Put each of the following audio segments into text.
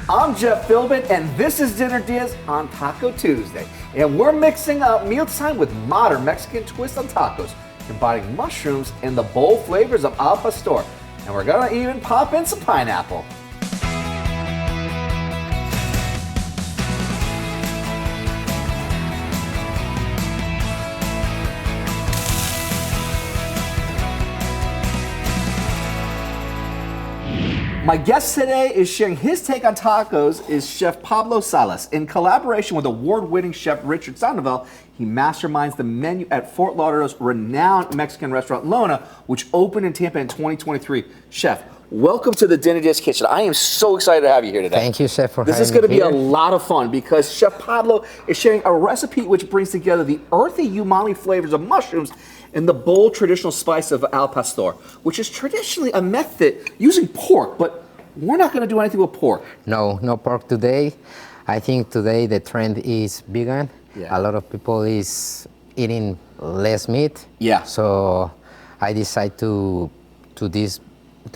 I'm Jeff Philbin, and this is Dinner Diaz on Taco Tuesday. And we're mixing up mealtime with modern Mexican twist on tacos, combining mushrooms and the bold flavors of al pastor. And we're gonna even pop in some pineapple. My guest today is sharing his take on tacos is Chef Pablo Salas. In collaboration with award-winning chef Richard Sandoval, he masterminds the menu at Fort Lauderdale's renowned Mexican restaurant Lona, which opened in Tampa in 2023. Chef, welcome to the Dinner Dish Kitchen. I am so excited to have you here today. Thank you, Chef, for having me. This is going to be a lot of fun because Chef Pablo is sharing a recipe which brings together the earthy umami flavors of mushrooms and the bold traditional spice of al pastor, which is traditionally a method using pork, but we're not going to do anything with pork. No pork today. I think today the trend is vegan. Yeah. A lot of people is eating less meat. Yeah. So I decided to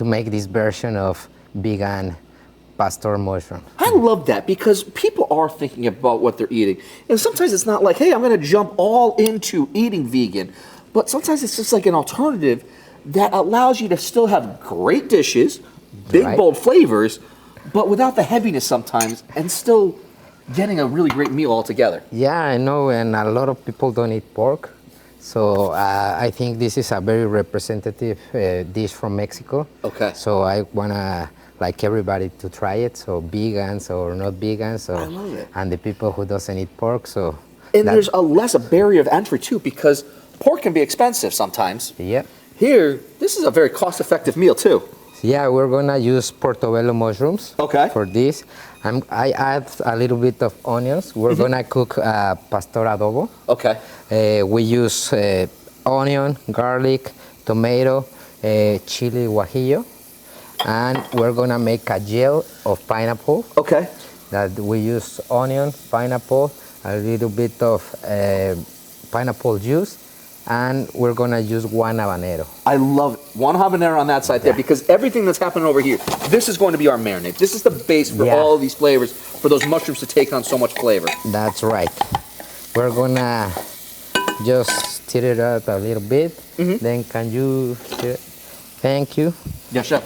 make this version of vegan pastor mushroom. I love that because people are thinking about what they're eating. And sometimes it's not like, hey, I'm going to jump all into eating vegan. But sometimes it's just like an alternative that allows you to still have great dishes, big, Right. bold flavors, but without the heaviness sometimes, and still getting a really great meal altogether. Yeah, I know, and a lot of people don't eat pork. So I think this is a very representative dish from Mexico. Okay. So I wanna like everybody to try it. So vegans or not vegans, so I love it. and the people who doesn't eat pork. So And that- there's a barrier of entry too, because pork can be expensive sometimes. yeah. Here, this is a very cost-effective meal too. Yeah, we're gonna use portobello mushrooms. Okay. For this, I add a little bit of onions. We're gonna cook pastor adobo. Okay. We use onion, garlic, tomato, chili guajillo, and we're gonna make a gel of pineapple. Okay. That we use onion, pineapple, a little bit of pineapple juice, and we're gonna use one habanero. I love it. One habanero on that side there because everything that's happening over here, this is going to be our marinade. This is the base for Yeah. all of these flavors, for those mushrooms to take on so much flavor. That's right. We're gonna just stir it out a little bit. Then can you stir it? Thank you. Yeah, chef.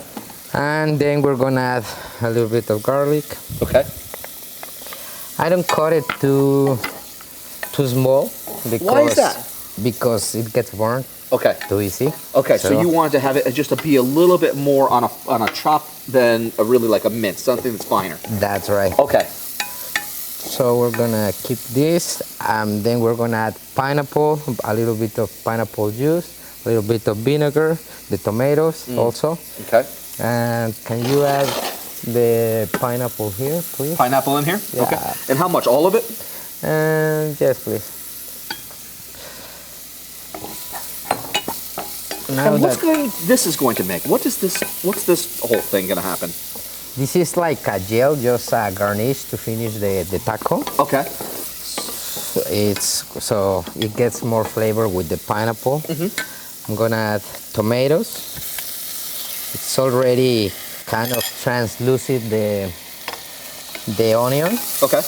And then we're gonna add a little bit of garlic. Okay. I don't cut it too small because Why is that? Because it gets burnt Okay. too easy. Okay, so you wanted to have it just to be a little bit more on a chop than a really like a mince, something that's finer. That's right. Okay. So we're gonna keep this, then we're gonna add pineapple, a little bit of pineapple juice, a little bit of vinegar, the tomatoes also. Okay. And can you add the pineapple here, please? Pineapple in here? Yeah. Okay. And how much? All of it? And yes, please. Now And that this is going to make? What's this whole thing gonna happen? this is like a gel, just a garnish to finish the taco. Okay. So it gets more flavor with the pineapple. I'm gonna add tomatoes. It's already kind of translucent the onion, Okay.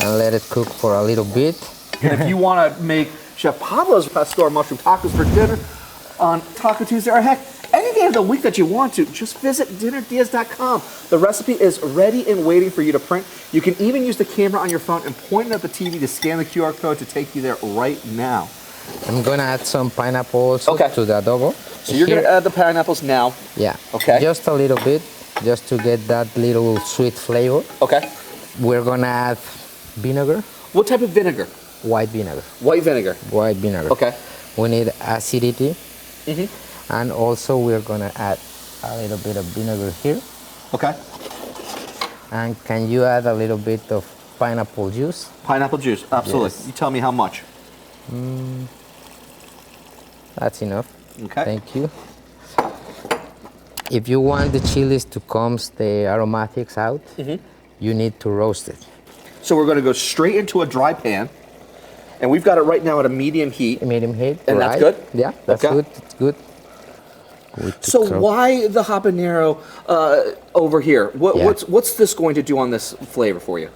and let it cook for a little bit. And if you want to make Chef Pablo's pastor mushroom tacos for dinner on Taco Tuesday, or heck, any day of the week that you want to, just visit dinnerdiaz.com. The recipe is ready and waiting for you to print. You can even use the camera on your phone and point it at the TV to scan the QR code to take you there right now. I'm gonna add some pineapples Okay. to the adobo. So you're going to add the pineapples now. Yeah. Okay. Just a little bit, just to get that little sweet flavor. Okay. We're gonna add vinegar, What type of vinegar? white vinegar. White vinegar. White vinegar. Okay. We need acidity. And also we're gonna add a little bit of vinegar here. Okay. And can you add a little bit of pineapple juice? Pineapple juice. Absolutely. Yes. You tell me how much. That's enough. Okay. Thank you. If you want the chilies to come the aromatics out, you need to roast it. So we're going to go straight into a dry pan. And we've got it right now at a medium heat. Medium heat. And right? that's good? Yeah, that's Okay. good. It's good. So why the habanero over here? Yeah. What's this going to do on this flavor for you?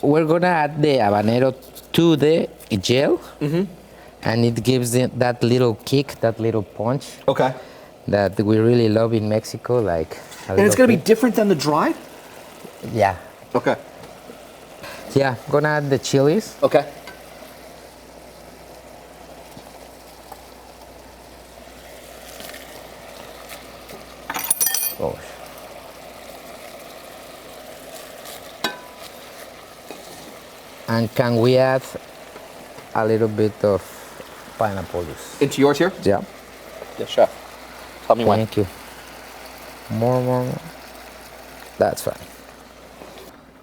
We're gonna add the habanero to the gel, and it gives it that little kick, that little punch Okay. that we really love in Mexico. Like, And it's going to be different than the dried? yeah, Okay. yeah. Gonna add the chilies. Okay. Oh. And can we add a little bit of pineapple juice? Into yours here? Yeah. Yes, chef. Tell me when. Thank you. More. That's fine.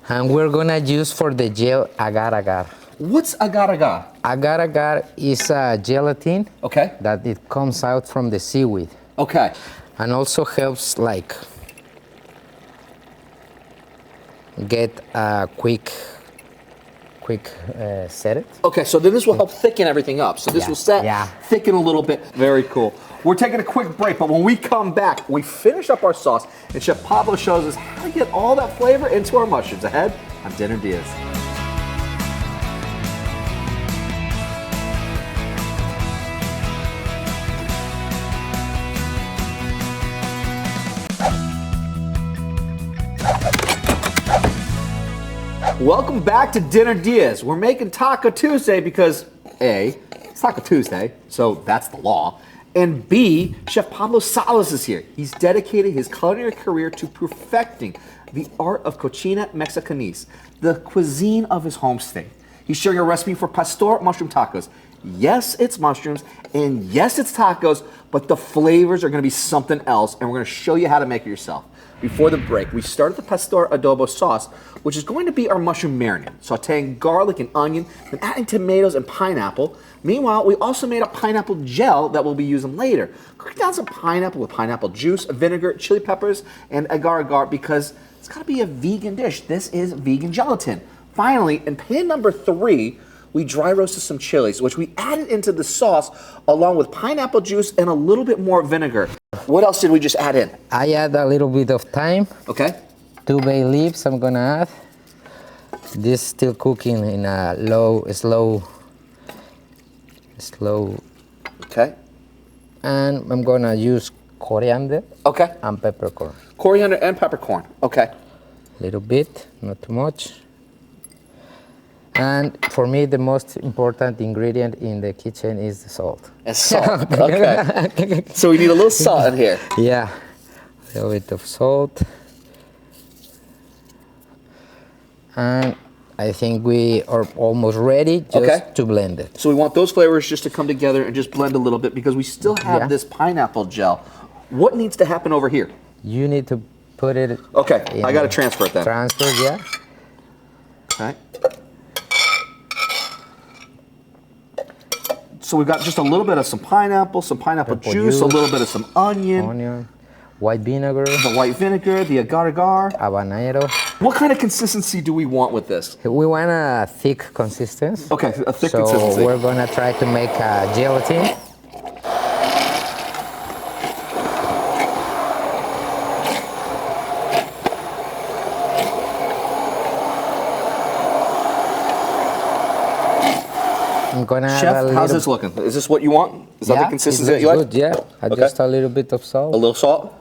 And we're gonna use for the gel agar-agar. What's agar-agar? Agar-agar is a gelatin Okay. that it comes out from the seaweed, Okay. and also helps like get a quick set it. Okay, so then this will help thicken everything up. So this Yeah, will set, yeah. thicken a little bit. Very cool. We're taking a quick break, but when we come back, we finish up our sauce, and Chef Pablo shows us how to get all that flavor into our mushrooms. Ahead on Dinner DeeAs. Welcome back to Dinner DeeAs. We're making Taco Tuesday because A, it's Taco Tuesday, so that's the law. And B, Chef Pablo Salas is here. He's dedicated his culinary career to perfecting the art of cocina mexicanese, the cuisine of his home state. He's sharing a recipe for pastor mushroom tacos. Yes, it's mushrooms, and yes, it's tacos, but the flavors are gonna be something else, and we're gonna show you how to make it yourself. Before the break, we started the pastor adobo sauce, which is going to be our mushroom marinade, sauteing garlic and onion, then adding tomatoes and pineapple. Meanwhile, we also made a pineapple gel that we'll be using later. Cook down some pineapple with pineapple juice, vinegar, chili peppers, and agar-agar because it's gotta be a vegan dish. This is vegan gelatin. Finally, in pan number 3, we dry roasted some chilies, which we added into the sauce along with pineapple juice and a little bit more vinegar. What else did we just add in? I add a little bit of thyme, Okay. 2 bay leaves I'm gonna add. This still cooking in a slow. Okay. And I'm gonna use coriander Okay. and peppercorn. Coriander and peppercorn. Okay. A little bit, not too much. And for me, the most important ingredient in the kitchen is the salt. And salt. Okay. So we need a little salt in here. Yeah, a little bit of salt. And I think we are almost ready just to blend it. So we want those flavors just to come together and just blend a little bit because we still have this pineapple gel. What needs to happen over here? You need to put it. Okay, I got to transfer it then. Transfer, yeah. Okay. So we've got just a little bit of some pineapple juice, a little bit of some onion, white vinegar, the white vinegar, the agar-agar. habanero. What kind of consistency do we want with this? We want a thick consistency. Okay, a thick So consistency. we're gonna try to make a gelatin. I'm gonna add a Chef, little. how's this looking? Is this what you want? Is that the consistency that you like? Good, yeah. Just a little bit of salt. A little salt?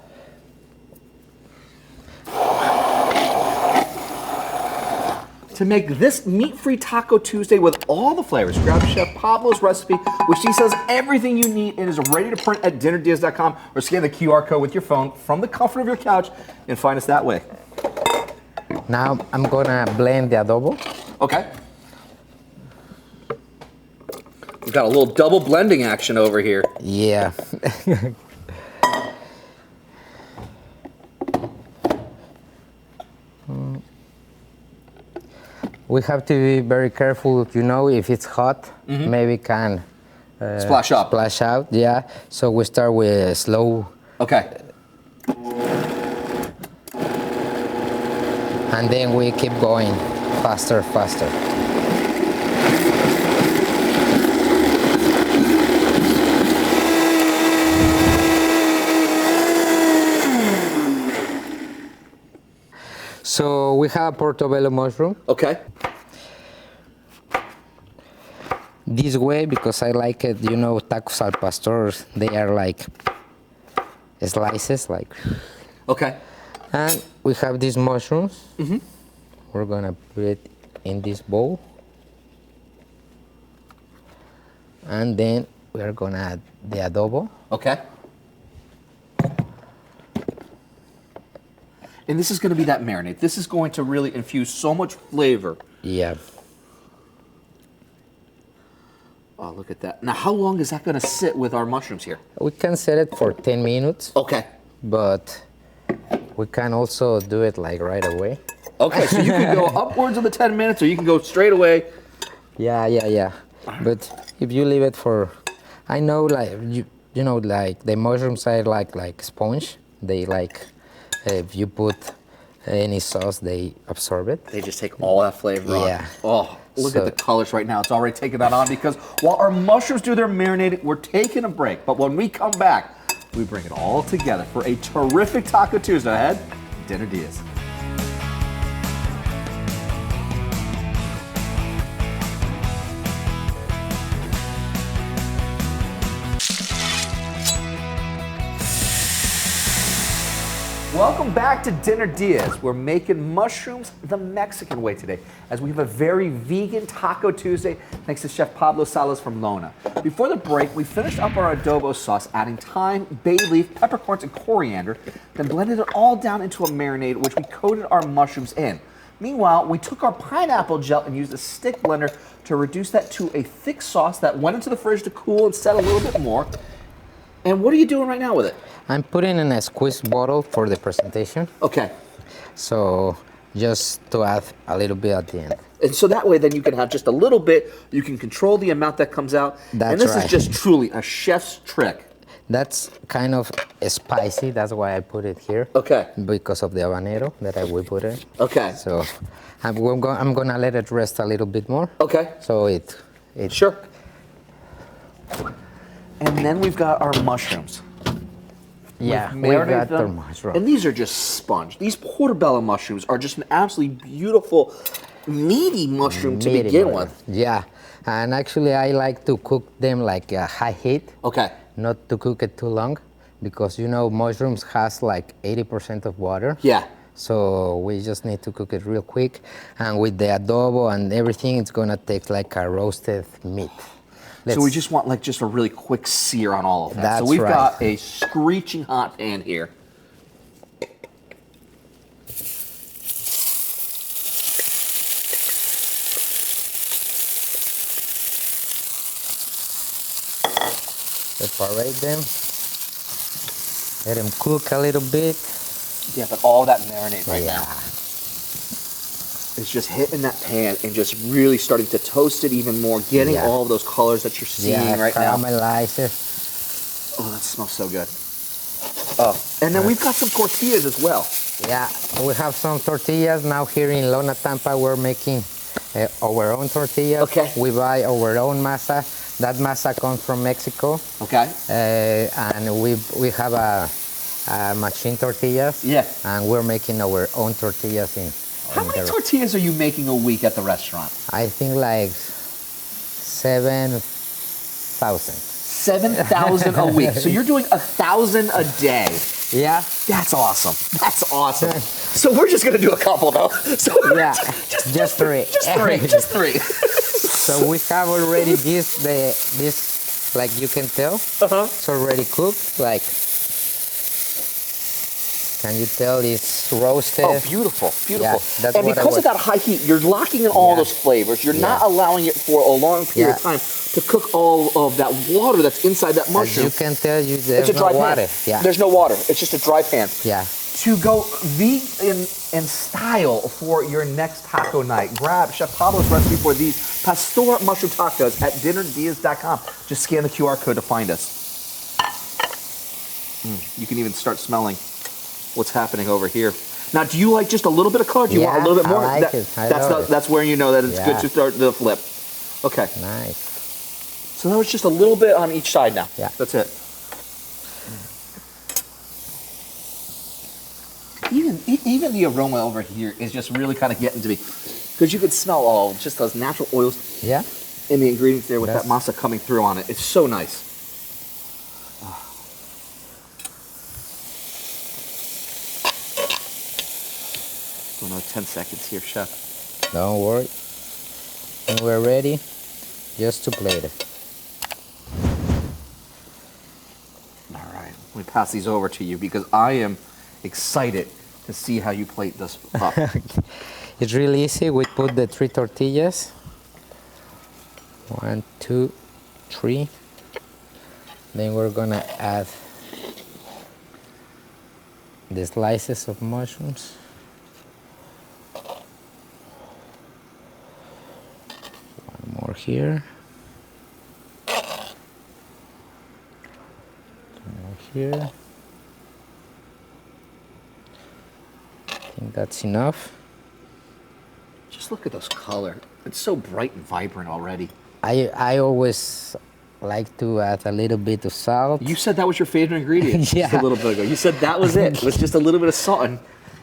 To make this meat-free Taco Tuesday with all the flavors, grab Chef Pablo's recipe, which he says everything you need and is ready to print at dinnerdeas.com or scan the QR code with your phone from the comfort of your couch and find us that way. Now I'm gonna blend the adobo. Okay. We've got a little double blending action over here. Yeah. We have to be very careful, if it's hot, maybe can Splash up. splash out, yeah. So we start with slow, Okay. and then we keep going faster. So we have a portobello mushroom. Okay. This way, because I like it, you know, tacos al pastor, they are like slices, like. Okay. And we have these mushrooms. We're gonna put it in this bowl. And then we're gonna add the adobo. Okay. And this is going to be that marinade. This is going to really infuse so much flavor. Yeah. Oh, look at that. Now, how long is that going to sit with our mushrooms here? We can set it for 10 minutes, Okay. but we can also do it like right away. Okay, so you can go upwards of the 10 minutes or you can go straight away. Yeah. But if you leave it for, I know like, you know, like the mushrooms are like sponge. They like, if you put any sauce, they absorb it. They just take all that flavor on. Yeah. Oh, look at the colors right now. It's already taking that on because while our mushrooms do their marinating, we're taking a break. But when we come back, we bring it all together for a terrific Taco Tuesday ahead. Dinner DeeAs. Welcome back to Dinner DeeAs. We're making mushrooms the Mexican way today, as we have a very vegan Taco Tuesday thanks to Chef Pablo Salas from Lona. Before the break, we finished up our adobo sauce, adding thyme, bay leaf, peppercorns, and coriander, then blended it all down into a marinade, which we coated our mushrooms in. Meanwhile, we took our pineapple gel and used a stick blender to reduce that to a thick sauce that went into the fridge to cool and set a little bit more. And what are you doing right now with it? I'm putting in a squeeze bottle for the presentation. Okay. So just to add a little bit at the end. And so that way then you can have just a little bit, you can control the amount that comes out. That's and this right. is just truly a chef's trick. That's kind of spicy, that's why I put it here. Okay. Because of the habanero that I will put it. Okay. So I'm gonna let it rest a little bit more. Okay. So it Sure. And then we've got our mushrooms. Yeah, We've we marinated got the them. mushroom. And these are just sponge. These portobello mushrooms are just an absolutely beautiful, meaty mushroom to Meaty begin mushroom. with. Yeah, and actually I like to cook them like a high heat, Okay. not to cook it too long, because you know mushrooms has like 80% of water. Yeah. So we just need to cook it real quick, and with the adobo and everything, it's gonna take like a roasted meat. So we just want like just a really quick sear on all of that. That's so we've right. got a screeching hot pan here. Separate them, let them cook a little bit. Yeah, but all that marinade right Yeah. now is just hitting that pan and just really starting to toast it even more, getting Yeah. all of those colors that you're seeing right now. Caramelize it. Oh, that smells so good. Oh, and then we've got some tortillas as well. Yeah, we have some tortillas now here in Lona, Tampa. We're making our own tortillas. Okay. We buy our own masa. That masa comes from Mexico. Okay. And we have a machine tortillas. Yeah. And we're making our own tortillas How many tortillas are you making a week at the restaurant? I think like 7,000. 7,000 a week. So you're doing 1,000 a day. Yeah. That's awesome. That's awesome. So we're just gonna do a couple though. So Yeah. Just three. Just three. Just three. So we have already this like you can tell. It's already cooked. Like, can you tell it's roasted? Oh, beautiful, beautiful. Yeah, that's and what I because of want. that high heat, you're locking in all Yeah. those flavors. You're not Yeah. allowing it for a long period of Yeah. time to cook all of that water that's inside that As mushroom. you can tell, It's there's a dry no pan. water. Yeah. There's no water. It's just a dry pan. Yeah. To go vegan in style for your next taco night, grab Chef Pablo's recipe for these pastor mushroom tacos at dinnerdeas.com. Just scan the QR code to find us. You can even start smelling what's happening over here. Now, do you like just a little bit of color? Do you want a Yeah, little bit more? I like it. I love it. That's where you know that it's good Yeah. to start the flip. Okay, Nice. so that was just a little bit on each side now. Yeah. That's it. even the aroma over here is just really kind of getting to me. Because you could smell all just those natural oils Yeah. in the ingredients there with That's- that masa coming through on it. It's so nice. Another 10 seconds here, Chef. Don't worry. And we're ready just to plate it. All right, let me pass these over to you because I am excited to see how you plate this up. It's really easy. We put the 3 tortillas. 1, 2, 3. Then we're gonna add the slices of mushrooms. One more here. One more here. I think that's enough. Just look at this color. It's so bright and vibrant already. I always like to add a little bit of salt. You said that was your favorite ingredient just a Yeah. little bit ago. You said that was it. It was just a little bit of salt.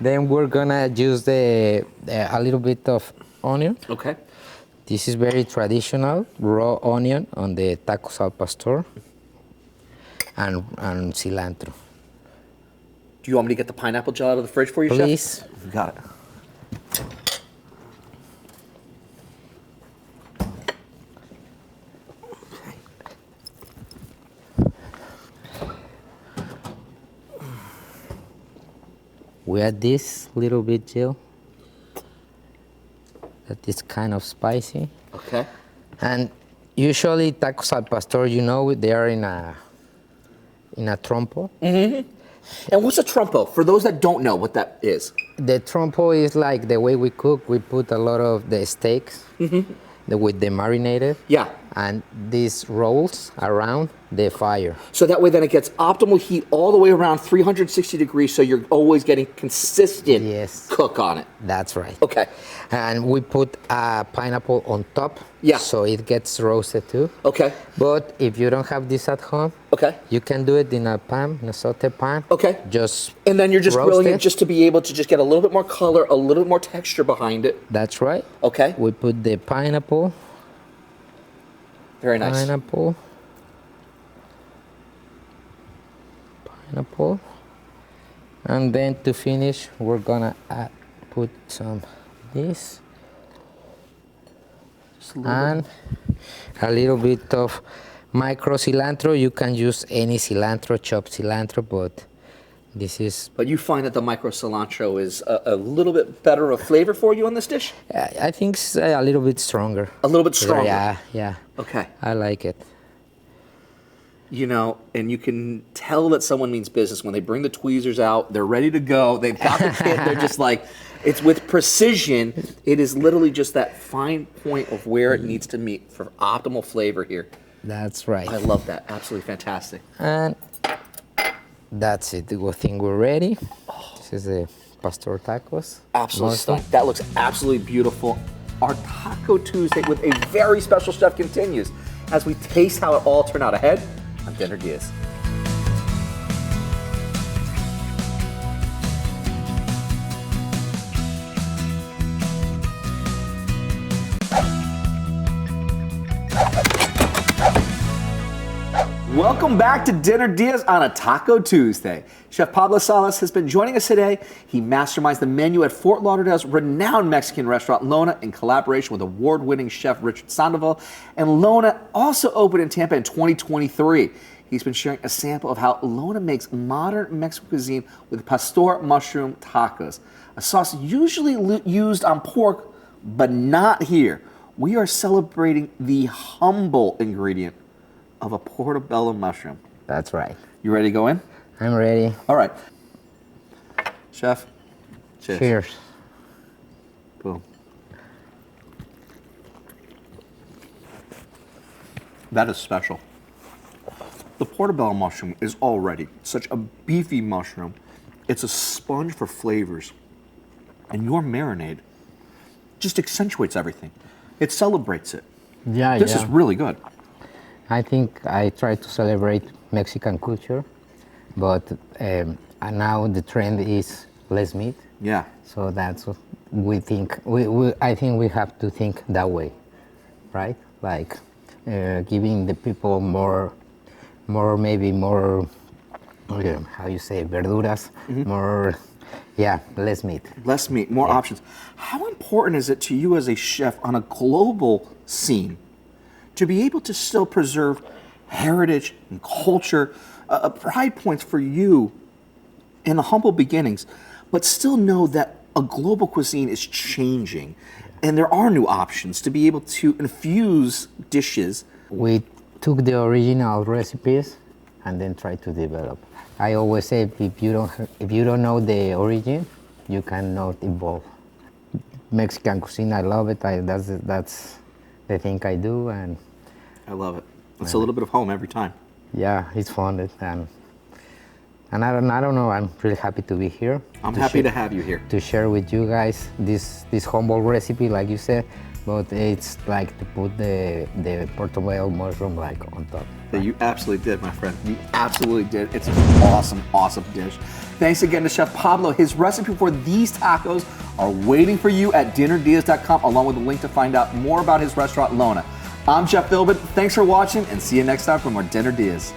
Then we're gonna use a little bit of onion. Okay. This is very traditional, raw onion on the tacos al pastor, and cilantro. Do you want me to get the pineapple gel out of the fridge for you, Please. Chef? You got it. We add this little bit, Jill. That is kind of spicy. Okay. And usually tacos al pastor, you know, they are in a trompo. And what's a trompo? For those that don't know what that is. The trompo is like the way we cook. We put a lot of the steaks with the marinated. Yeah. And this rolls around the fire. So that way then it gets optimal heat all the way around 360 degrees so you're always getting consistent Yes. cook on it. That's right. Okay. And we put a pineapple on top. Yeah. So it gets roasted too. Okay. But if you don't have this at home, Okay. you can do it in a pan, in a saute pan. Okay. Just And then you're just roast grilling it it. just to be able to just get a little bit more color, a little bit more texture behind it. That's right. Okay. We put the pineapple. Very nice. Pineapple. And then to finish, we're gonna put some this Just a little and a little bit of micro cilantro. You can use any cilantro, chopped cilantro, but this is. But you find that the micro cilantro is a little bit better of flavor for you on this dish? I think it's a little bit stronger. A little bit stronger. Yeah, yeah. Okay. I like it. You know, and you can tell that someone means business when they bring the tweezers out, they're ready to go, they've got the kit, they're just like, it's with precision. It is literally just that fine point of where it needs to meet for optimal flavor here. That's right. I love that. Absolutely fantastic. And that's it. I think we're ready. This is the pastor tacos. Absolutely Morsel. stunning. That looks absolutely beautiful. Our Taco Tuesday with a very special chef continues as we taste how it all turned out ahead on Dinner DeeAs. Welcome back to Dinner DeeAs on a Taco Tuesday. Chef Pablo Salas has been joining us today. He masterminds the menu at Fort Lauderdale's renowned Mexican restaurant, Lona, in collaboration with award-winning chef Richard Sandoval. And Lona also opened in Tampa in 2023. He's been sharing a sample of how Lona makes modern Mexican cuisine with pastor mushroom tacos, a sauce usually used on pork, but not here. We are celebrating the humble ingredient of a portobello mushroom. That's right. You ready to go in? I'm ready. All right. Chef, cheers. Cheers. Boom. That is special. The portobello mushroom is already such a beefy mushroom. It's a sponge for flavors. And your marinade just accentuates everything. It celebrates it. Yeah, This is really good. I think I try to celebrate Mexican culture, but now the trend is less meat. Yeah. So that's what we think. I think we have to think that way, right? Like giving the people more, maybe more. How you say verduras, more, yeah, less meat. Less meat, more options. How important is it to you as a chef on a global scene to be able to still preserve heritage and culture, pride points for you in the humble beginnings, but still know that a global cuisine is changing and there are new options to be able to infuse dishes? We took the original recipes and then tried to develop. I always say if you don't know the origin, you cannot evolve. Mexican cuisine, I love it. That's the thing I do, and I love it. It's a little bit of home every time. yeah, it's fun. And I don't know. I'm really happy to be here. I'm happy to have you here. To share with you guys this humble recipe, like you said, but it's like to put the portobello mushroom like on top. That you absolutely did, my friend. You absolutely did. It's an awesome, awesome dish. Thanks again to Chef Pablo. His recipe for these tacos are waiting for you at dinnerdeas.com, along with a link to find out more about his restaurant, Lona. I'm Jeff Philbin. Thanks for watching, and see you next time for more Dinner Dias.